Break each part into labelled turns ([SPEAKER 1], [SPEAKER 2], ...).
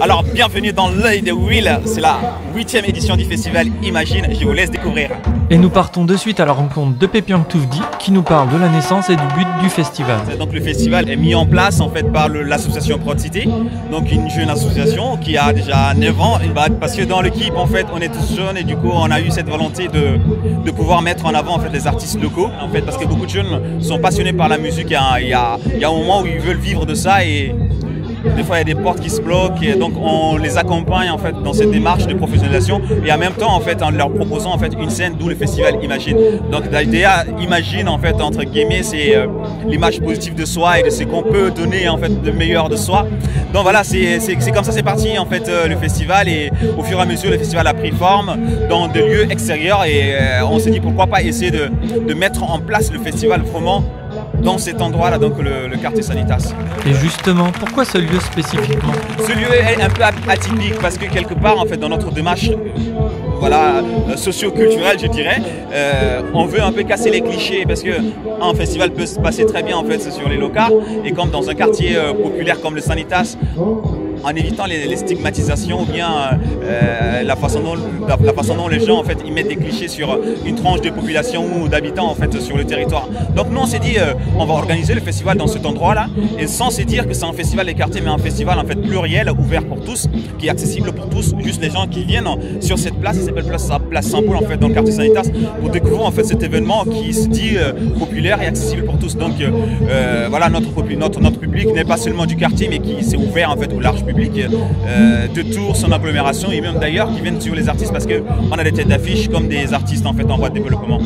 [SPEAKER 1] Alors, bienvenue dans l'œil de Will, c'est la 8e édition du festival Imagine, je vous laisse découvrir.
[SPEAKER 2] Et nous partons de suite à la rencontre de Pépiang Toufdi qui nous parle de la naissance et du but du festival.
[SPEAKER 1] Donc le festival est mis en place en fait par l'association Proud City, donc une jeune association qui a déjà 9 ans, parce que dans l'équipe en fait on est tous jeunes et du coup on a eu cette volonté de pouvoir mettre en avant en fait les artistes locaux, en fait, parce que beaucoup de jeunes sont passionnés par la musique, il y a un moment où ils veulent vivre de ça et des fois, il y a des portes qui se bloquent et donc on les accompagne en fait dans cette démarche de professionnalisation et en même temps en fait en leur proposant en fait une scène, d'où le festival Imagine. Donc l'idée Imagine en fait entre guillemets c'est l'image positive de soi et de ce qu'on peut donner en fait de meilleur de soi. Donc voilà, c'est comme ça c'est parti en fait le festival, et au fur et à mesure le festival a pris forme dans des lieux extérieurs et on s'est dit pourquoi pas essayer de mettre en place le festival vraiment dans cet endroit-là, donc le quartier Sanitas.
[SPEAKER 2] Et justement, pourquoi ce lieu spécifiquement?
[SPEAKER 1] Ce lieu est un peu atypique parce que quelque part, en fait, dans notre démarche voilà, socio-culturelle, je dirais, on veut un peu casser les clichés parce qu'un festival peut se passer très bien en fait sur les locaux, et comme dans un quartier populaire comme le Sanitas, en évitant les stigmatisations ou bien la façon dont les gens en fait ils mettent des clichés sur une tranche de population ou d'habitants en fait sur le territoire. Donc nous on s'est dit on va organiser le festival dans cet endroit là, et sans se dire que c'est un festival des quartiers mais un festival en fait pluriel, ouvert pour tous, qui est accessible pour tous, juste les gens qui viennent sur cette place, qui s'appelle place Saint-Paul en fait dans le quartier Sanitas, pour découvrir en fait cet événement qui se dit populaire et accessible pour tous. Donc voilà, notre public n'est pas seulement du quartier mais qui s'est ouvert en fait au large public de Tours, son agglomération, et même d'ailleurs qui viennent suivre les artistes parce qu'on a des têtes d'affiche comme des artistes en fait en voie de développement.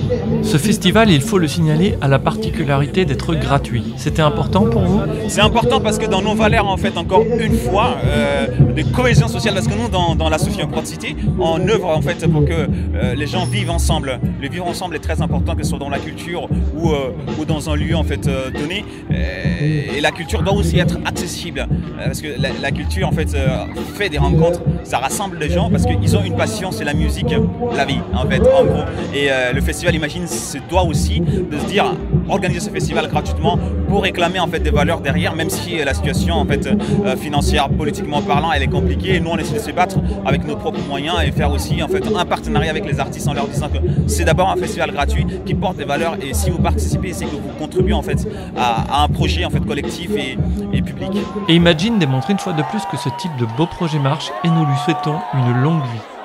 [SPEAKER 2] Ce festival, il faut le signaler, a la particularité d'être gratuit. C'était important pour vous?
[SPEAKER 1] C'est important parce que dans nos valeurs en fait encore une fois de cohésion sociale, parce que nous dans l'association Proud City on œuvre en fait pour que les gens vivent ensemble. Le vivre ensemble est très important, que ce soit dans la culture ou dans un lieu en fait donné, et la culture doit aussi être accessible parce que la culture en fait fait des rencontres, ça rassemble les gens parce qu'ils ont une passion, c'est la musique, la vie en fait en gros. Et le festival Imagine se doit aussi de se dire organiser ce festival gratuitement pour réclamer en fait des valeurs derrière, même si la situation en fait financière, politiquement parlant, elle est compliquée. Et nous on essaie de se battre avec nos propres moyens et faire aussi en fait un partenariat avec les artistes en leur disant que c'est d'abord un festival gratuit qui porte des valeurs, et si vous participez c'est que vous contribuez en fait à un projet en fait collectif et public.
[SPEAKER 2] Et Imagine démontre une fois de plus que ce type de beau projet marche, et nous lui souhaitons une longue vie.